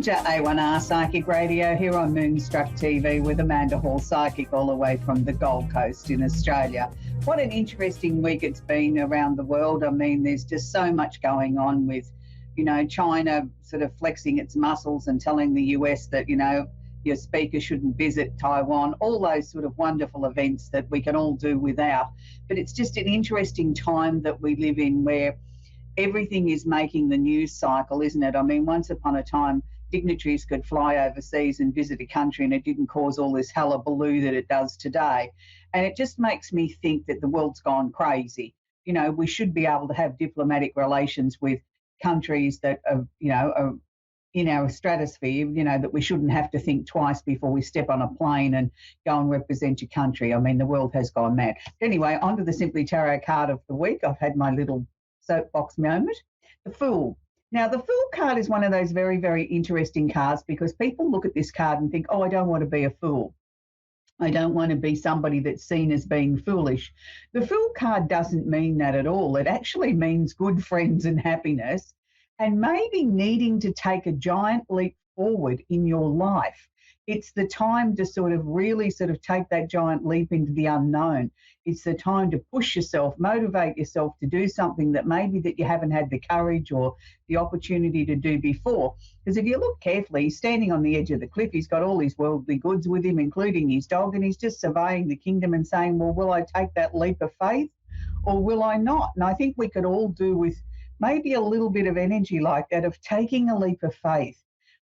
to A1R Psychic Radio here on Moonstruck TV with Amanda Hall, Psychic, all the way from the Gold Coast in Australia. What an interesting week it's been around the world. I mean, there's just so much going on with, China sort of flexing its muscles and telling the US that, your speaker shouldn't visit Taiwan, all those sort of wonderful events that we can all do without. But it's just an interesting time that we live in where everything is making the news cycle, isn't it? I mean, once upon a time, dignitaries could fly overseas and visit a country and it didn't cause all this hullabaloo that it does today. And it just makes me think that the world's gone crazy. We should be able to have diplomatic relations with countries that are in our stratosphere, that we shouldn't have to think twice before we step on a plane and go and represent your country. I mean, the world has gone mad. Anyway, on to the Simply Tarot card of the week. I've had my little soapbox moment. The Fool. Now, the Fool card is one of those very, very interesting cards because people look at this card and think, oh, I don't want to be a fool. I don't want to be somebody that's seen as being foolish. The Fool card doesn't mean that at all. It actually means good friends and happiness and maybe needing to take a giant leap forward in your life. It's the time to really take that giant leap into the unknown. It's the time to push yourself, motivate yourself to do something that maybe that you haven't had the courage or the opportunity to do before. Because if you look carefully, he's standing on the edge of the cliff. He's got all his worldly goods with him, including his dog, and he's just surveying the kingdom and saying, well, will I take that leap of faith or will I not? And I think we could all do with maybe a little bit of energy like that of taking a leap of faith,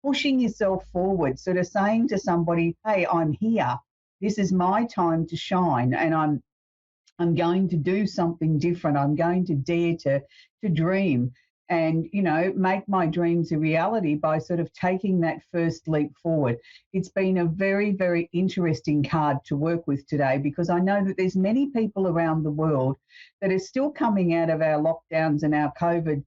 pushing yourself forward, sort of saying to somebody, hey, I'm here. This is my time to shine and I'm going to do something different. I'm going to dare to dream and, make my dreams a reality by sort of taking that first leap forward. It's been a very, very interesting card to work with today because I know that there's many people around the world that are still coming out of our lockdowns and our COVID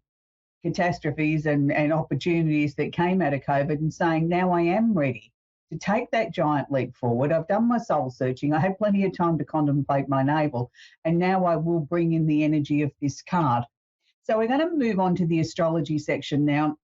catastrophes and opportunities that came out of COVID and saying, now I am ready to take that giant leap forward. I've done my soul searching. I had plenty of time to contemplate my navel, and now I will bring in the energy of this card. So we're going to move on to the astrology section now.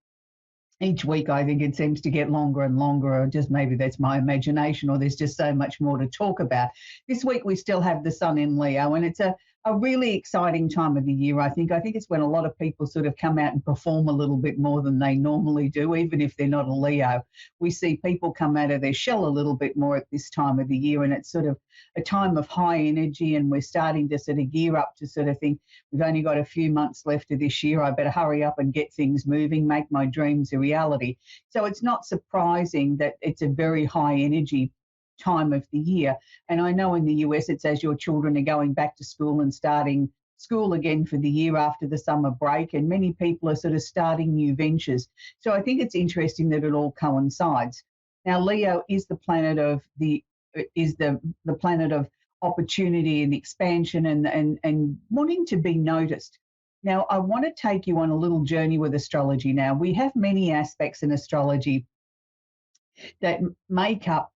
Each week, I think it seems to get longer and longer, or just maybe that's my imagination, or there's just so much more to talk about. This week, we still have the Sun in Leo, and it's a really exciting time of the year, I think. I think it's when a lot of people sort of come out and perform a little bit more than they normally do, even if they're not a Leo. We see people come out of their shell a little bit more at this time of the year, and it's sort of a time of high energy, and we're starting to sort of gear up to sort of think, we've only got a few months left of this year. I better hurry up and get things moving, make my dreams a reality. So it's not surprising that it's a very high energy time of the year. And I know in the US it's as your children are going back to school and starting school again for the year after the summer break, and many people are sort of starting new ventures. So I think it's interesting that it all coincides. Now, Leo is the planet of the planet of opportunity and expansion and wanting to be noticed. Now, I want to take you on a little journey with astrology. Now, we have many aspects in astrology that make up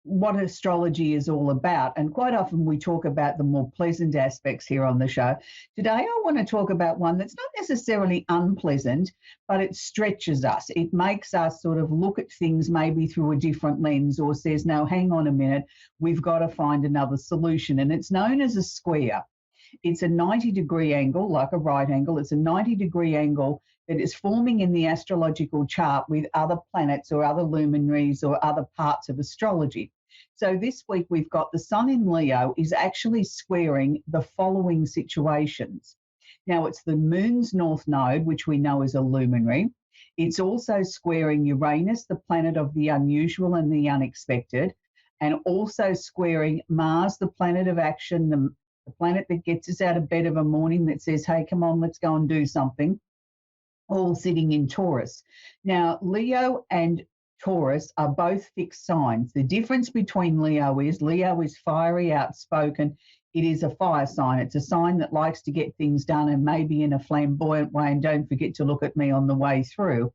what astrology is all about. And quite often we talk about the more pleasant aspects here on the show. Today, I want to talk about one that's not necessarily unpleasant, but it stretches us. It makes us sort of look at things maybe through a different lens, or says, no, hang on a minute, we've got to find another solution. And it's known as a square. It's a 90-degree angle, like a right angle. It's a 90-degree angle that is forming in the astrological chart with other planets or other luminaries or other parts of astrology. So this week we've got the Sun in Leo is actually squaring the following situations. Now, it's the Moon's North Node, which we know is a luminary. It's also squaring Uranus, the planet of the unusual and the unexpected, and also squaring Mars, the planet of action, the planet that gets us out of bed of a morning, that says, hey, come on, let's go and do something, all sitting in Taurus. Now, Leo and Taurus are both fixed signs. The difference between Leo is fiery, outspoken. It is a fire sign. It's a sign that likes to get things done, and maybe in a flamboyant way, and don't forget to look at me on the way through.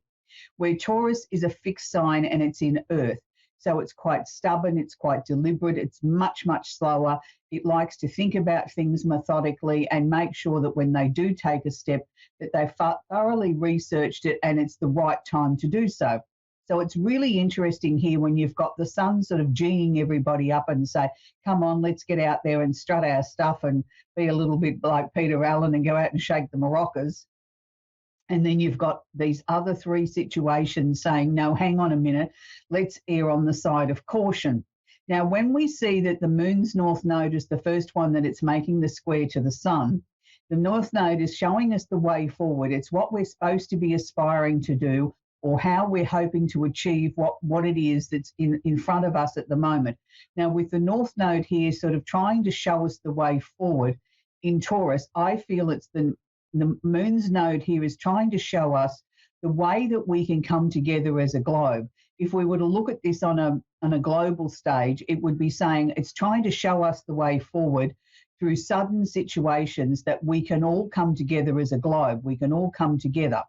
Where Taurus is a fixed sign and it's in Earth. So it's quite stubborn, it's quite deliberate, it's much, much slower. It likes to think about things methodically and make sure that when they do take a step, that they've thoroughly researched it and it's the right time to do so. So it's really interesting here when you've got the sun sort of geeing everybody up and say, come on, let's get out there and strut our stuff and be a little bit like Peter Allen and go out and shake the maracas. And then you've got these other three situations saying, no, hang on a minute, let's err on the side of caution. Now, when we see that the moon's north node is the first one that it's making the square to the sun, the north node is showing us the way forward. It's what we're supposed to be aspiring to do, or how we're hoping to achieve what it is that's in front of us at the moment. Now, with the north node here sort of trying to show us the way forward in Taurus, I feel it's the moon's node here is trying to show us the way that we can come together as a globe. If we were to look at this on a global stage, it would be saying it's trying to show us the way forward through sudden situations that we can all come together as a globe. We can all come together.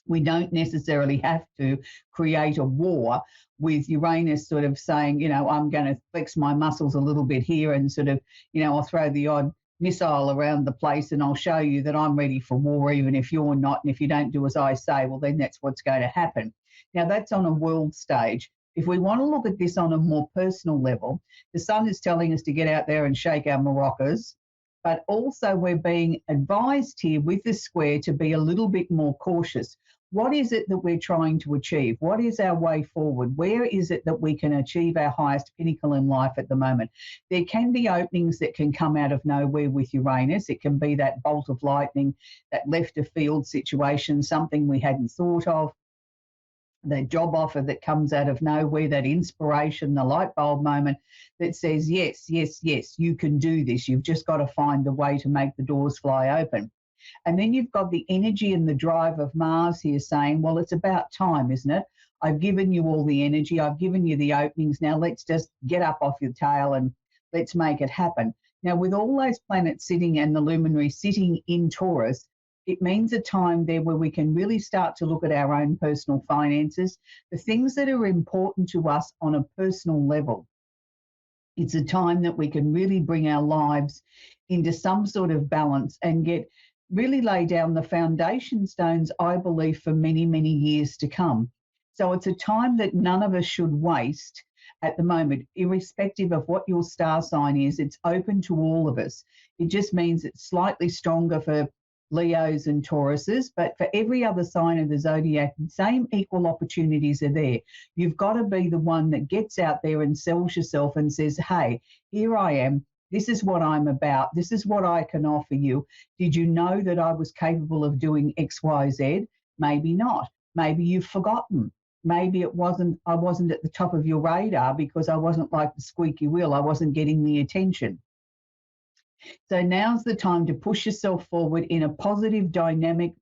We don't necessarily have to create a war with Uranus sort of saying, you know, I'm going to flex my muscles a little bit here and sort of, you know, I'll throw the odd missile around the place and I'll show you that I'm ready for war, even if you're not. And if you don't do as I say, well, then that's what's going to happen. Now, that's on a world stage. If we want to look at this on a more personal level, the sun is telling us to get out there and shake our maracas, but also we're being advised here with the square to be a little bit more cautious. What is it that we're trying to achieve? What is our way forward? Where is it that we can achieve our highest pinnacle in life at the moment? There can be openings that can come out of nowhere with Uranus. It can be that bolt of lightning, that left of field situation, something we hadn't thought of, the job offer that comes out of nowhere, that inspiration, the light bulb moment that says, yes, yes, yes, you can do this. You've just got to find the way to make the doors fly open. And then you've got the energy and the drive of Mars here saying, well, it's about time, isn't it? I've given you all the energy. I've given you the openings. Now let's just get up off your tail and let's make it happen. Now, with all those planets sitting and the luminary sitting in Taurus, it means a time there where we can really start to look at our own personal finances, the things that are important to us on a personal level. It's a time that we can really bring our lives into some sort of balance and really lay down the foundation stones, I believe, for many, many years to come. So it's a time that none of us should waste at the moment, irrespective of what your star sign is. It's open to all of us. It just means it's slightly stronger for Leos and Tauruses, but for every other sign of the zodiac, the same equal opportunities are there. You've got to be the one that gets out there and sells yourself and says, hey, here I am. This is what I'm about. This is what I can offer you. Did you know that I was capable of doing X, Y, Z? Maybe not. Maybe you've forgotten. Maybe I wasn't at the top of your radar because I wasn't like the squeaky wheel. I wasn't getting the attention. So now's the time to push yourself forward in a positive, dynamic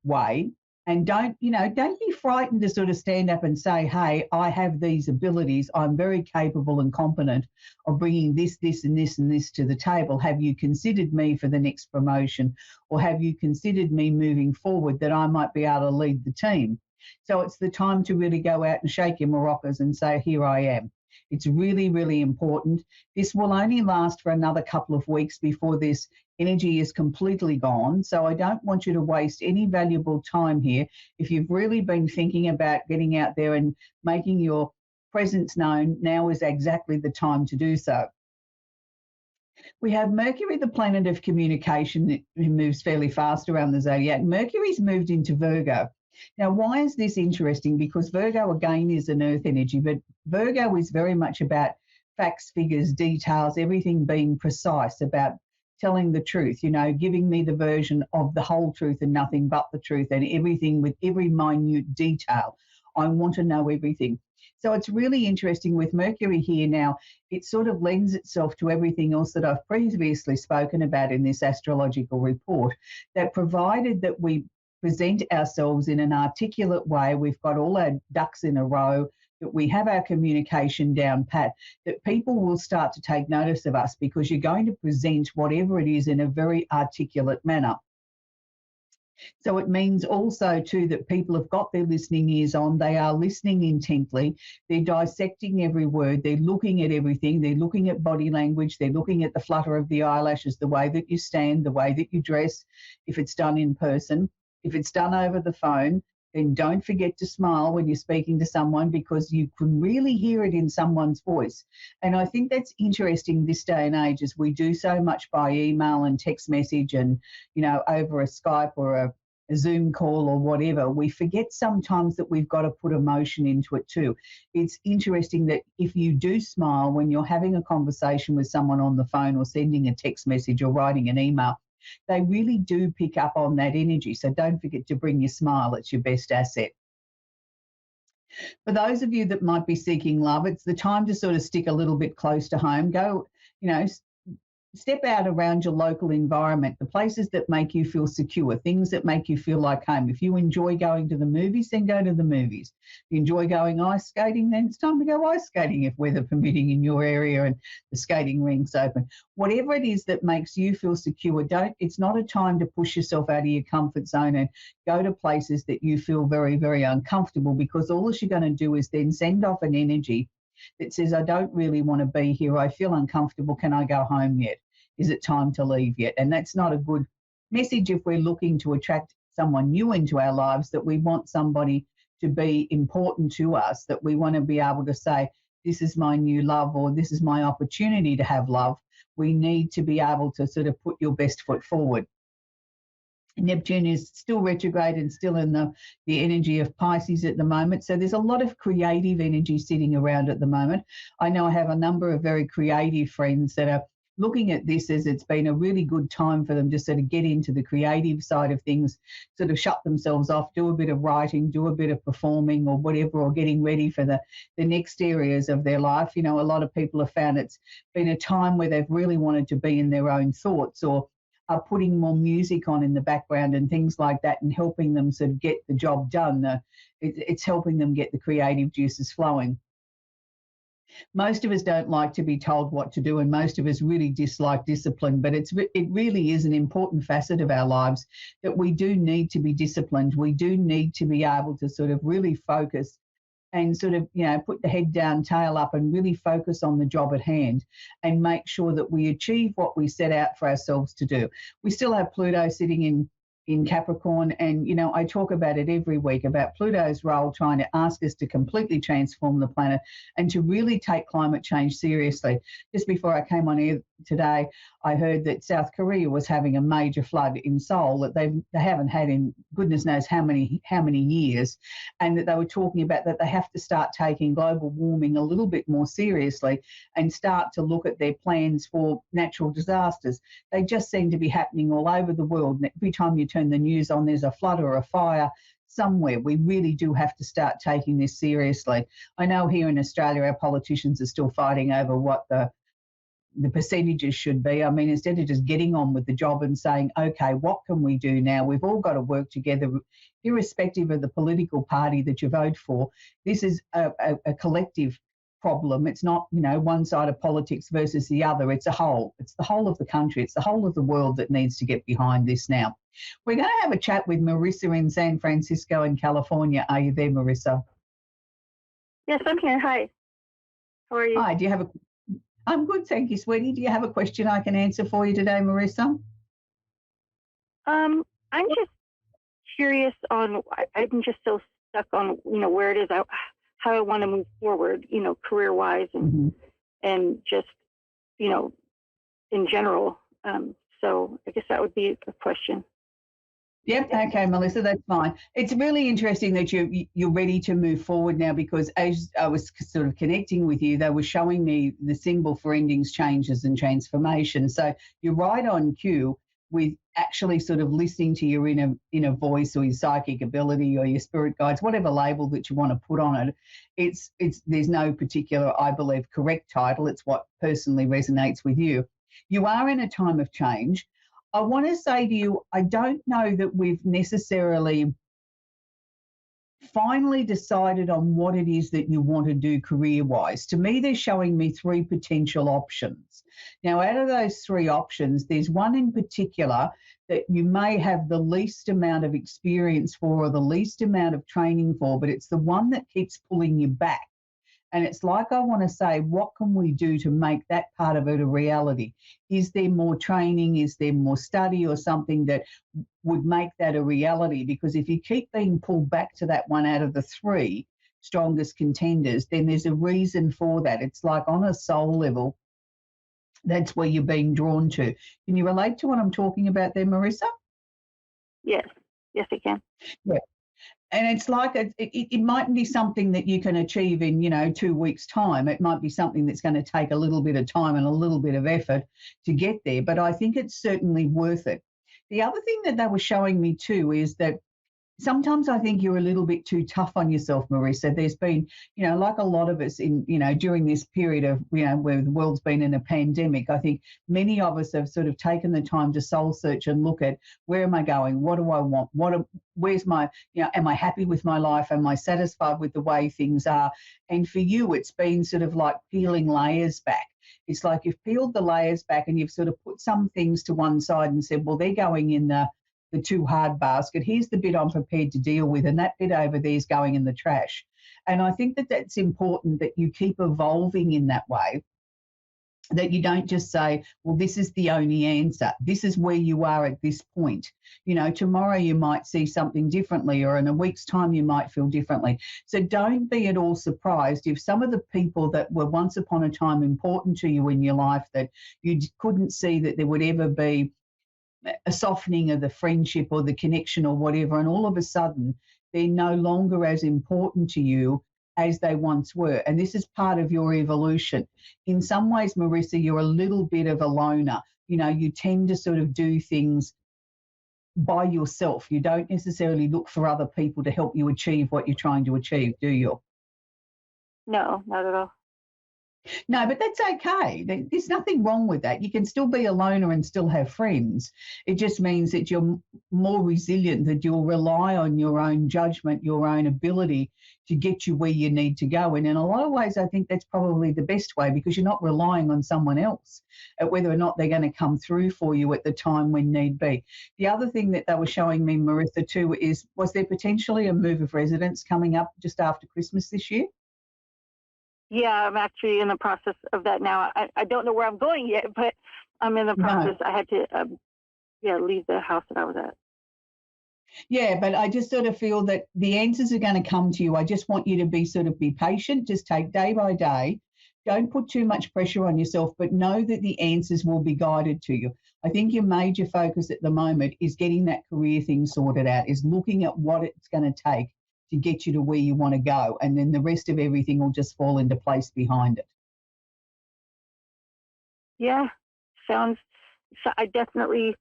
way. And don't be frightened to sort of stand up and say, hey, I have these abilities. I'm very capable and competent of bringing this, this, and this, and this to the table. Have you considered me for the next promotion? Or have you considered me moving forward that I might be able to lead the team? So it's the time to really go out and shake your maracas and say, here I am. It's really, really important. This will only last for another couple of weeks before this energy is completely gone. So I don't want you to waste any valuable time here. If you've really been thinking about getting out there and making your presence known, now is exactly the time to do so. We have Mercury, the planet of communication, who moves fairly fast around the zodiac. Mercury's moved into Virgo. Now, why is this interesting? Because Virgo, again, is an earth energy, but Virgo is very much about facts, figures, details, everything being precise, about telling the truth, giving me the version of the whole truth and nothing but the truth, and everything with every minute detail. I want to know everything. So it's really interesting with Mercury here now. It sort of lends itself to everything else that I've previously spoken about in this astrological report, that provided that we present ourselves in an articulate way, we've got all our ducks in a row, that we have our communication down pat, that people will start to take notice of us because you're going to present whatever it is in a very articulate manner. So it means also too that people have got their listening ears on, they are listening intently, they're dissecting every word, they're looking at everything, they're looking at body language, they're looking at the flutter of the eyelashes, the way that you stand, the way that you dress, if it's done in person. If it's done over the phone, then don't forget to smile when you're speaking to someone, because you can really hear it in someone's voice. And I think that's interesting this day and age, as we do so much by email and text message and, over a Skype or a Zoom call or whatever. We forget sometimes that we've got to put emotion into it too. It's interesting that if you do smile when you're having a conversation with someone on the phone or sending a text message or writing an email, they really do pick up on that energy. So don't forget to bring your smile. It's your best asset. For those of you that might be seeking love, it's the time to sort of stick a little bit close to home. Go, step out around your local environment, the places that make you feel secure, things that make you feel like home. If you enjoy going to the movies, then go to the movies. If you enjoy going ice skating, then it's time to go ice skating if weather permitting in your area and the skating rink's open. Whatever it is that makes you feel secure, it's not a time to push yourself out of your comfort zone and go to places that you feel very, very uncomfortable, because all you're going to do is then send off an energy that says, I don't really want to be here. I feel uncomfortable. Can I go home yet? Is it time to leave yet? And that's not a good message if we're looking to attract someone new into our lives, that we want somebody to be important to us, that we want to be able to say, this is my new love, or this is my opportunity to have love. We need to be able to sort of put your best foot forward. Neptune is still retrograde and still in the energy of Pisces at the moment. So there's a lot of creative energy sitting around at the moment. I know I have a number of very creative friends that are looking at this as it's been a really good time for them to sort of get into the creative side of things, sort of shut themselves off, do a bit of writing, do a bit of performing or whatever, or getting ready for the next areas of their life. A lot of people have found it's been a time where they've really wanted to be in their own thoughts, or are putting more music on in the background and things like that, and helping them sort of get the job done. It's helping them get the creative juices flowing. Most of us don't like to be told what to do, and most of us really dislike discipline, but it really is an important facet of our lives that we do need to be disciplined. We do need to be able to sort of really focus and sort of, put the head down, tail up, and really focus on the job at hand and make sure that we achieve what we set out for ourselves to do. We still have Pluto sitting in Capricorn, and I talk about it every week, about Pluto's role trying to ask us to completely transform the planet and to really take climate change seriously. Just before I came on air today, I heard that South Korea was having a major flood in Seoul that they haven't had in goodness knows how many years, and that they were talking about that they have to start taking global warming a little bit more seriously and start to look at their plans for natural disasters. They just seem to be happening all over the world, and every time you turn the news on, there's a flood or a fire somewhere. We really do have to start taking this seriously. I know here in Australia our politicians are still fighting over what the percentages should be. I mean, instead of just getting on with the job and saying, okay, what can we do now? We've all got to work together, irrespective of the political party that you vote for. This is a collective problem. It's not, one side of politics versus the other. It's a whole. It's the whole of the country. It's the whole of the world that needs to get behind this now. We're going to have a chat with Marissa in San Francisco in California. Are you there, Marissa? Yes, I'm here. Hi. How are you? Hi. I'm good, thank you, sweetie. Do you have a question I can answer for you today, Marissa? I'm just curious on, I'm just so stuck on, where it is, how I want to move forward, career-wise and just, in general. So I guess that would be a question. Yep. Okay, Melissa, that's fine. It's really interesting that you're ready to move forward now, because as I was sort of connecting with you, they were showing me the symbol for endings, changes and transformation. So you're right on cue with actually sort of listening to your inner voice, or your psychic ability, or your spirit guides, whatever label that you want to put on it. It's there's no particular, I believe, correct title. It's what personally resonates with you. You are in a time of change. I want to say to you, I don't know that we've necessarily finally decided on what it is that you want to do career-wise. To me, they're showing me three potential options. Now, out of those three options, there's one in particular that you may have the least amount of experience for or the least amount of training for, but it's the one that keeps pulling you back. And it's like I want to say, what can we do to make that part of it a reality? Is there more training? Is there more study or something that would make that a reality? Because if you keep being pulled back to that one out of the three strongest contenders, then there's a reason for that. It's like on a soul level, that's where you're being drawn to. Can you relate to what I'm talking about there, Marissa? Yes. Yes, I can. Yeah. And it's like it mightn't be something that you can achieve in, 2 weeks' time. It might be something that's going to take a little bit of time and a little bit of effort to get there. But I think it's certainly worth it. The other thing that they were showing me too is that sometimes I think you're a little bit too tough on yourself, Marissa. There's been, like a lot of us in, during this period of, where the world's been in a pandemic, I think many of us have sort of taken the time to soul search and look at where am I going? What do I want? Where's my, am I happy with my life? Am I satisfied with the way things are? And for you, it's been sort of like peeling layers back. It's like you've peeled the layers back and you've sort of put some things to one side and said, well, they're going in the too hard basket. Here's the bit I'm prepared to deal with, and that bit over there is going in the trash. And I think that that's important, that you keep evolving in that way, that you don't just say, well, this is the only answer. This is where you are at this point. Tomorrow you might see something differently, or in a week's time you might feel differently. So don't be at all surprised if some of the people that were once upon a time important to you in your life, that you couldn't see that there would ever be a softening of the friendship or the connection or whatever, and all of a sudden they're no longer as important to you as they once were. And this is part of your evolution. In some ways, Marissa, you're a little bit of a loner. You tend to sort of do things by yourself. You don't necessarily look for other people to help you achieve what you're trying to achieve, do you? No, not at all. No, but that's okay. There's nothing wrong with that. You can still be a loner and still have friends. It just means that you're more resilient, that you'll rely on your own judgment, your own ability to get you where you need to go. And in a lot of ways, I think that's probably the best way, because you're not relying on someone else at whether or not they're going to come through for you at the time when need be. The other thing that they were showing me, Marissa, too, is, was there potentially a move of residence coming up just after Christmas this year? Yeah, I'm actually in the process of that now. I don't know where I'm going yet, but I'm in the process. No. I had to, leave the house that I was at. Yeah, but I just sort of feel that the answers are going to come to you. I just want you to be patient. Just take day by day. Don't put too much pressure on yourself, but know that the answers will be guided to you. I think your major focus at the moment is getting that career thing sorted out, is looking at what it's going to take to get you to where you want to go, and then the rest of everything will just fall into place behind it. Yeah, I definitely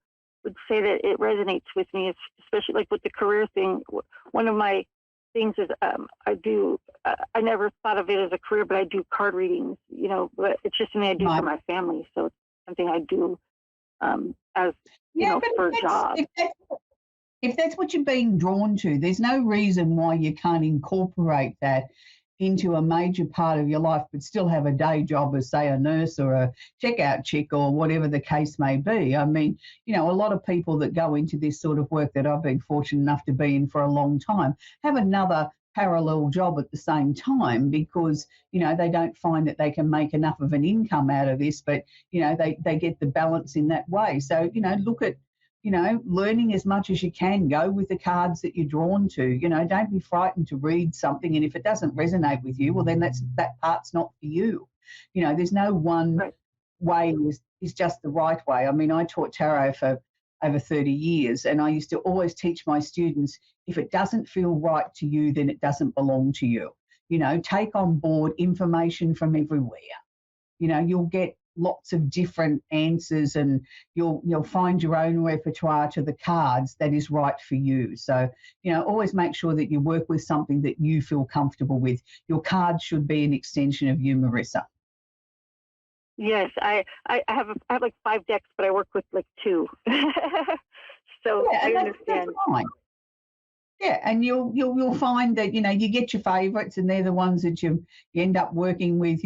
would say that it resonates with me, especially like with the career thing. One of my things is I never thought of it as a career, but I do card readings, but it's just something I do for my family. So it's something I do for a job. If that's what you're being drawn to, there's no reason why you can't incorporate that into a major part of your life, but still have a day job as, say, a nurse or a checkout chick or whatever the case may be. I mean, a lot of people that go into this sort of work that I've been fortunate enough to be in for a long time have another parallel job at the same time, because, they don't find that they can make enough of an income out of this, but, they get the balance in that way. So, look at, learning as much as you can. Go with the cards that you're drawn to. Don't be frightened to read something, and if it doesn't resonate with you, well, then that part's not for you. There's no one way is just the right way. I mean, I taught tarot for over 30 years, and I used to always teach my students, if it doesn't feel right to you, then it doesn't belong to you. Take on board information from everywhere. You'll get lots of different answers, and you'll find your own repertoire to the cards that is right for you. So, always make sure that you work with something that you feel comfortable with. Your cards should be an extension of you, Marissa. Yes, I have like 5 decks, but I work with like 2. So yeah, I understand. That's fine. Yeah, and you'll find that you get your favourites, and they're the ones that you end up working with,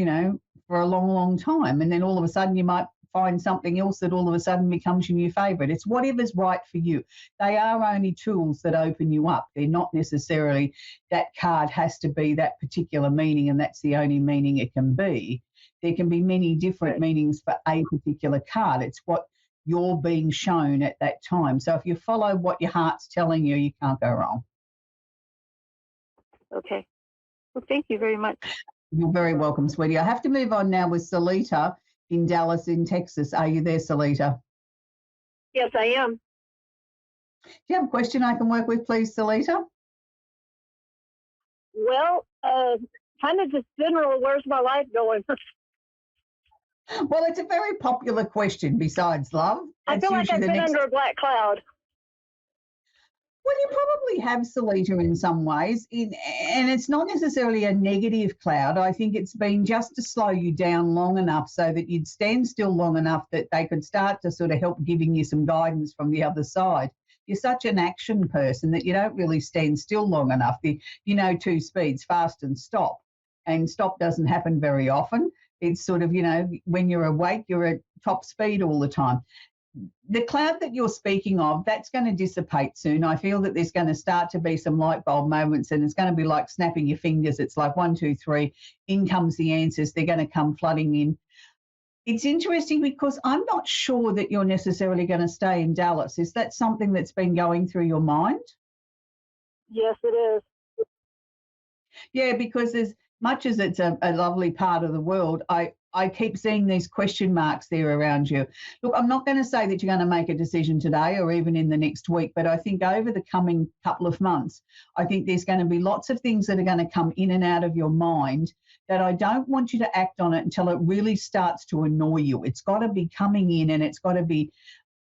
for a long, long time. And then all of a sudden you might find something else that all of a sudden becomes your new favourite. It's whatever's right for you. They are only tools that open you up. They're not necessarily that card has to be that particular meaning and that's the only meaning it can be. There can be many different meanings for a particular card. It's what you're being shown at that time. So if you follow what your heart's telling you, you can't go wrong. Okay. Well, thank you very much. You're very welcome, sweetie. I have to move on now with Salita in Dallas in Texas. Are you there, Salita? Yes, I am. Do you have a question I can work with, please, Salita? Well, kind of just general, where's my life going? Well, it's a very popular question besides love. I feel like I've been under a black cloud. Well, you probably have, Salita, in some ways, and it's not necessarily a negative cloud. I think it's been just to slow you down long enough so that you'd stand still long enough that they could start to sort of help giving you some guidance from the other side. You're such an action person that you don't really stand still long enough. You know, two speeds, fast and stop doesn't happen very often. It's sort of, you know, when you're awake, you're at top speed all the time. The cloud that you're speaking of, that's going to dissipate soon. I feel that there's going to start to be some light bulb moments and it's going to be like snapping your fingers. It's like 1, 2, 3, in comes the answers. They're going to come flooding in. It's interesting because I'm not sure that you're necessarily going to stay in Dallas. Is that something that's been going through your mind? Yes, it is. Yeah, because as much as it's a lovely part of the world, I keep seeing these question marks there around you. Look, I'm not going to say that you're going to make a decision today or even in the next week, but I think over the coming couple of months, I think there's going to be lots of things that are going to come in and out of your mind that I don't want you to act on it until it really starts to annoy you. It's got to be coming in and it's got to be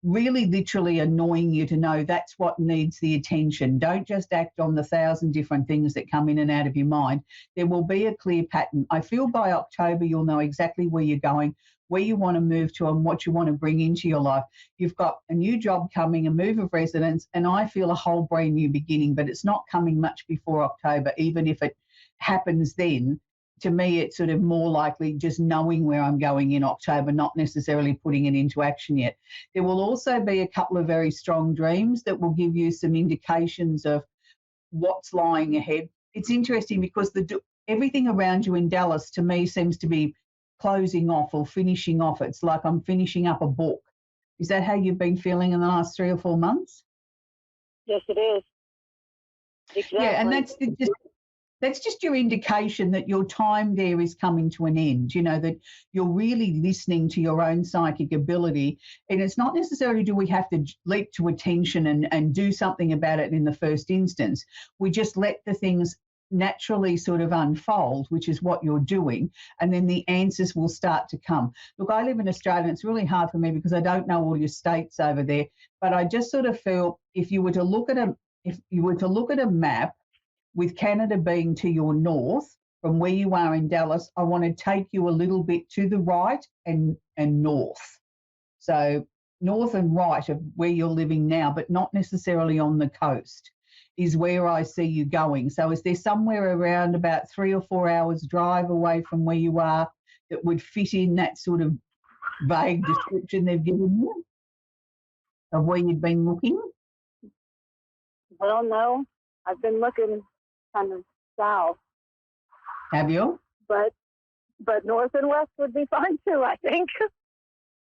really literally annoying you to know that's what needs the attention. Don't just act on the 1,000 different things that come in and out of your mind. There will be a clear pattern. I feel by October you'll know exactly where you're going, where you want to move to and what you want to bring into your life. You've got a new job coming, a move of residence, and I feel a whole brand new beginning, but it's not coming much before October, even if it happens then. To me, it's sort of more likely just knowing where I'm going in October, not necessarily putting it into action yet. There will also be a couple of very strong dreams that will give you some indications of what's lying ahead. It's interesting because everything around you in Dallas, to me, seems to be closing off or finishing off. It's like I'm finishing up a book. Is that how you've been feeling in the last 3 or 4 months? Yes, it is. Exactly. Yeah, and that's just your indication that your time there is coming to an end, you know, that you're really listening to your own psychic ability. And it's not necessarily do we have to leap to attention and do something about it in the first instance. We just let the things naturally sort of unfold, which is what you're doing, and then the answers will start to come. Look, I live in Australia and it's really hard for me because I don't know all your states over there, but I just sort of feel if you were to look at a map, with Canada being to your north, from where you are in Dallas, I want to take you a little bit to the right and north. So north and right of where you're living now, but not necessarily on the coast, is where I see you going. So is there somewhere around about 3 or 4 hours drive away from where you are that would fit in that sort of vague description they've given you of where you've been looking? Well, no, I've been looking kind of south. Have you? But north and west would be fine too, I think.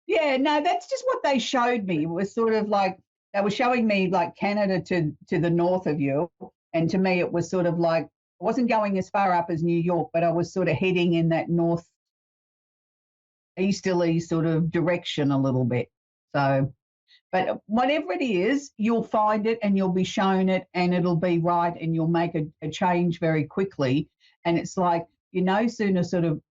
Yeah, no, that's just what they showed me. It was sort of like they were showing me like Canada to the north of you, and to me it was sort of like I wasn't going as far up as New York, but I was sort of heading in that north easterly sort of direction a little bit. So, but whatever it is, you'll find it and you'll be shown it and it'll be right and you'll make a change very quickly. And it's like, you no sooner sort of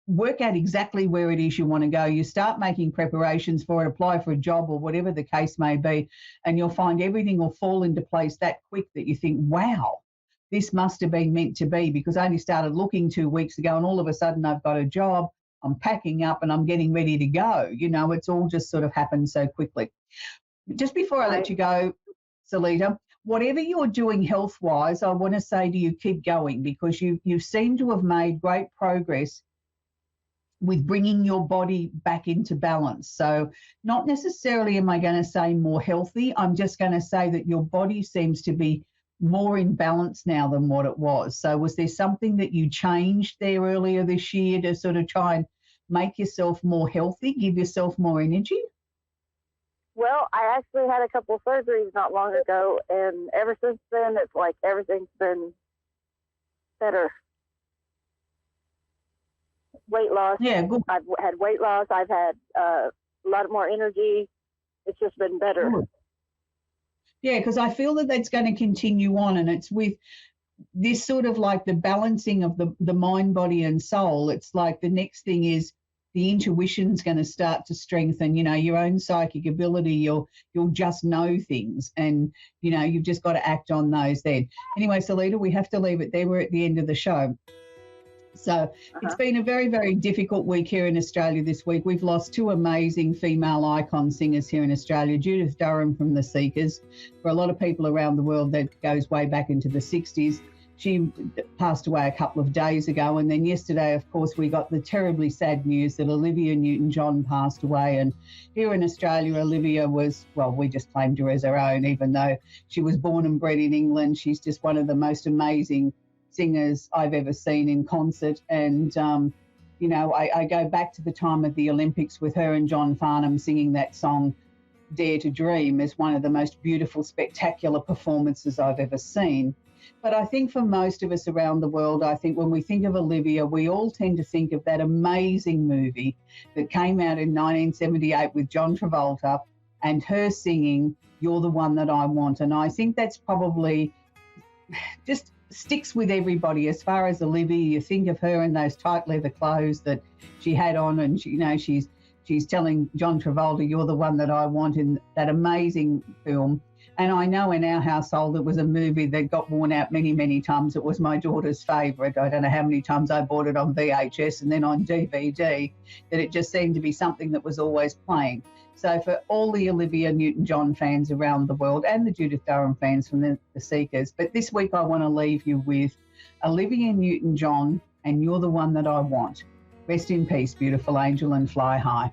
work out exactly where it is you want to go. You start making preparations for it, apply for a job or whatever the case may be, and you'll find everything will fall into place that quick that you think, wow, this must have been meant to be, because I only started looking 2 weeks ago and all of a sudden I've got a job. I'm packing up and I'm getting ready to go. You know, it's all just sort of happened so quickly. Just before I let you go, Salita, whatever you're doing health-wise, I want to say to you, keep going, because you seem to have made great progress with bringing your body back into balance. So not necessarily am I going to say more healthy. I'm just going to say that your body seems to be more in balance now than what it was. So was there something that you changed there earlier this year to sort of try and make yourself more healthy, give yourself more energy? Well, I actually had a couple surgeries not long ago, and ever since then, it's like everything's been better. Weight loss. Yeah, good. I've had weight loss. I've had a lot more energy. It's just been better. Good. Yeah, because I feel that that's going to continue on, and it's with this sort of like the balancing of the mind, body, and soul. It's like the next thing is the intuition's going to start to strengthen. You know, your own psychic ability. You'll just know things, and you know you've just got to act on those. Then anyway, Salida, we have to leave it there. We're at the end of the show. So it's been a very, very difficult week here in Australia this week. We've lost two amazing female icon singers here in Australia, Judith Durham from the Seekers. For a lot of people around the world, that goes way back into the 60s. She passed away a couple of days ago. And then yesterday, of course, we got the terribly sad news that Olivia Newton-John passed away. And here in Australia, Olivia was, well, we just claimed her as our own, even though she was born and bred in England. She's just one of the most amazing singers I've ever seen in concert. And, you know, I go back to the time of the Olympics with her and John Farnham singing that song, Dare to Dream, as one of the most beautiful, spectacular performances I've ever seen. But I think for most of us around the world, I think when we think of Olivia, we all tend to think of that amazing movie that came out in 1978 with John Travolta and her singing, You're the One That I Want. And I think that's probably just sticks with everybody. As far as Olivia, you think of her in those tight leather clothes that she had on, and she, you know, she's telling John Travolta, "You're the one that I want," in that amazing film. And I know in our household it was a movie that got worn out many, many times. It was my daughter's favourite. I don't know how many times I bought it on VHS and then on DVD, that it just seemed to be something that was always playing. So for all the Olivia Newton-John fans around the world and the Judith Durham fans from the Seekers, but this week I want to leave you with Olivia Newton-John and You're the One That I Want. Rest in peace, beautiful angel, and fly high.